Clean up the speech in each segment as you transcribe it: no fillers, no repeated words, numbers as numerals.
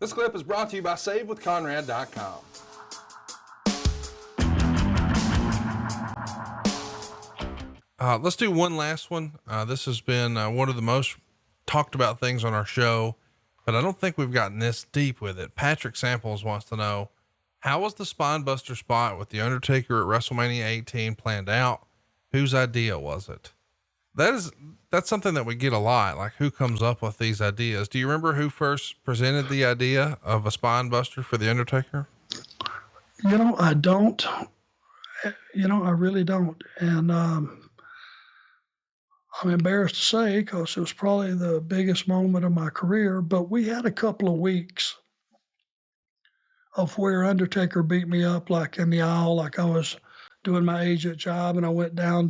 This clip is brought to you by SaveWithConrad.com. Let's do one last one. This has been one of the most talked about things on our show, but I don't think we've gotten this deep with it. Patrick Samples wants to know, how was the Spinebuster spot with The Undertaker at WrestleMania 18 planned out? Whose idea was it? That's something that we get a lot. Like, who comes up with these ideas? Do you remember who first presented the idea of a Spinebuster for The Undertaker? I don't. I really don't. And I'm embarrassed to say, because it was probably the biggest moment of my career, but we had a couple of weeks of where Undertaker beat me up, like in the aisle, like I was doing my agent job, and I went down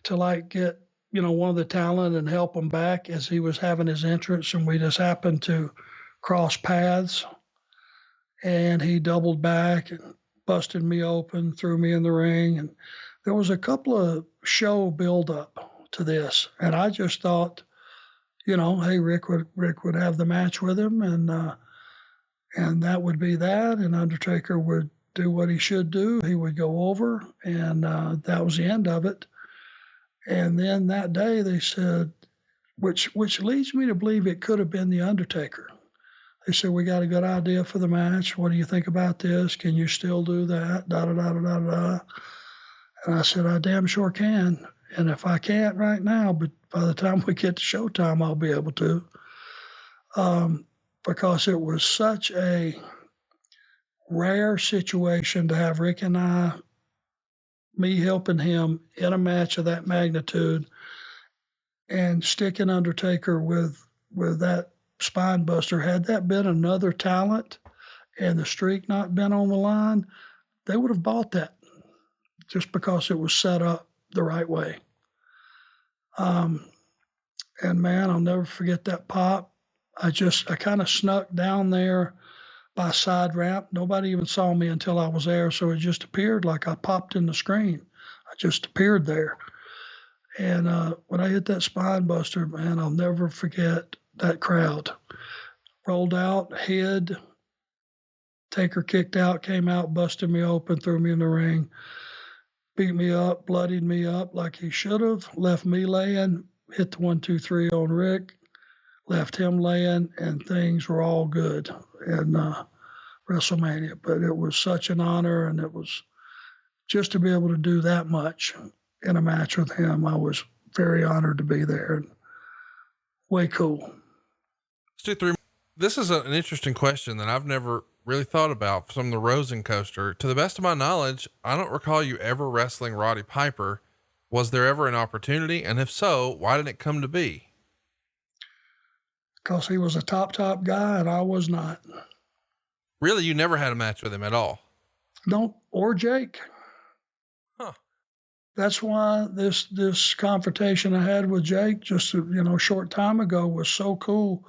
to like get, one of the talent and help him back as he was having his entrance, and we just happened to cross paths, and he doubled back and busted me open, threw me in the ring, and there was a couple of show build-up to this, and I just thought, hey, Rick would have the match with him, and that would be that, and Undertaker would do what he should do. He would go over, and that was the end of it. And then that day they said, which leads me to believe it could have been the Undertaker. They said, we got a good idea for the match. What do you think about this? Can you still do that? Da da da da da da. And I said, I damn sure can. And if I can't right now, but by the time we get to showtime, I'll be able to. Because it was such a rare situation to have Rick and me helping him in a match of that magnitude and sticking Undertaker with that Spinebuster. Had that been another talent and the streak not been on the line, they would have bought that just because it was set up the right way. And man, I'll never forget that pop. I kind of snuck down there by side ramp. Nobody even saw me until I was there. So it just appeared like I popped in the screen. I just appeared there. And when I hit that Spinebuster, man, I'll never forget that crowd. Rolled out, hid, Taker kicked out, came out, busted me open, threw me in the ring, beat me up, bloodied me up like he should have, left me laying, hit the 1, 2, 3 on Rick, left him laying, and things were all good in WrestleMania. But it was such an honor, and it was just to be able to do that much in a match with him. I was very honored to be there. And way cool. Let's do 3. This is an interesting question that I've never really thought about from the Rosen coaster. To the best of my knowledge, I don't recall you ever wrestling Roddy Piper. Was there ever an opportunity? And if so, why didn't it come to be? Because he was a top guy and I was not. Really? You never had a match with him at all? No, or Jake. Huh. That's why this confrontation I had with Jake just a short time ago was so cool.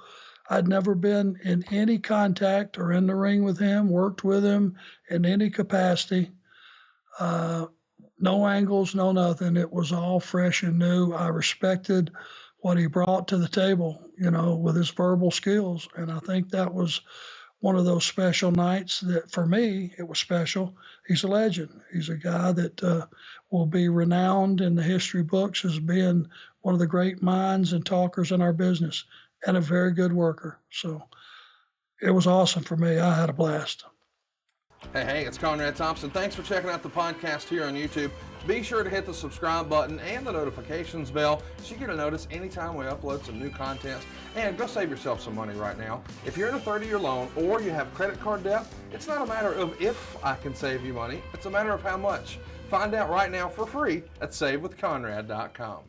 I'd never been in any contact or in the ring with him, worked with him in any capacity. No angles, no nothing. It was all fresh and new. I respected what he brought to the table, with his verbal skills. And I think that was one of those special nights that, for me, it was special. He's a legend. He's a guy that will be renowned in the history books as being one of the great minds and talkers in our business, and a very good worker. So it was awesome for me. I had a blast. Hey, it's Conrad Thompson. Thanks for checking out the podcast here on YouTube. Be sure to hit the subscribe button and the notifications bell so you get a notice anytime we upload some new content. And go save yourself some money right now. If you're in a 30-year loan or you have credit card debt, it's not a matter of if I can save you money. It's a matter of how much. Find out right now for free at SaveWithConrad.com.